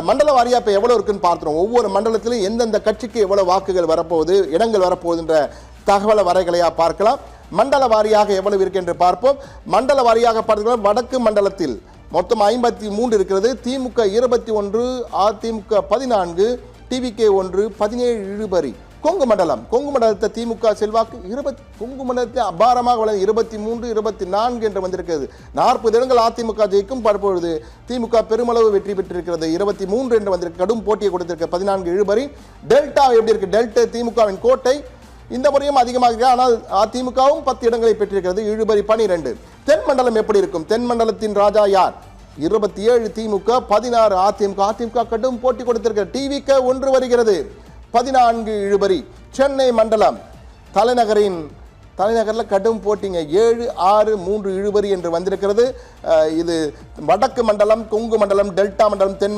மண்டல வாரியா இப்போ எவ்வளோ இருக்குன்னு பார்த்துருவோம். ஒவ்வொரு மண்டலத்திலும் எந்தெந்த கட்சிக்கு எவ்வளோ வாக்குகள் வரப்போகுது, இடங்கள் வரப்போகுதுன்ற தகவலை வரைகலையாக பார்க்கலாம். மண்டல வாரியாக எவ்வளவு இருக்கு என்று பார்ப்போம். மண்டல வாரியாக பார்த்தீங்கன்னா வடக்கு மண்டலத்தில் மொத்தம் 53 இருக்கிறது. திமுக 21, அதிமுக 14, டிவிகே 1, 17 இழுபறி. கொங்கு மண்டலத்தை திமுக செல்வாக்கு 20, கொங்கு மண்டலத்தை அபாரமாக வளர்ந்து 23, 24 என்று வந்திருக்கிறது. 40 இடங்கள் அதிமுக ஜெயிக்கும். படுப்பொழுது திமுக பெருமளவு வெற்றி பெற்றிருக்கிறது. 23 என்று வந்திருக்கு. கடும் போட்டியை கொடுத்திருக்க 14 இழுபறி. டெல்டா எப்படி இருக்கு? டெல்டா திமுகவின் கோட்டை. இந்த முறையும் அதிகமாக, ஆனால் அதிமுகவும் 10 இடங்களை பெற்றிருக்கிறது. இழுபறி 12. தென் மண்டலம் எப்படி இருக்கும்? தென் மண்டலத்தின் ராஜா யார்? 27 திமுக, 16 அதிமுக. அதிமுக கடும் போட்டி கொடுத்திருக்க. டிவிக்கு 1 வருகிறது, 14 இழுபறி. சென்னை மண்டலம் தலைநகரில் கடும் போட்டிங்க. 7, 6, 3 இழுபறி என்று வந்திருக்கிறது. இது வடக்கு மண்டலம், கொங்கு மண்டலம், டெல்டா மண்டலம், தென் மண்டலம்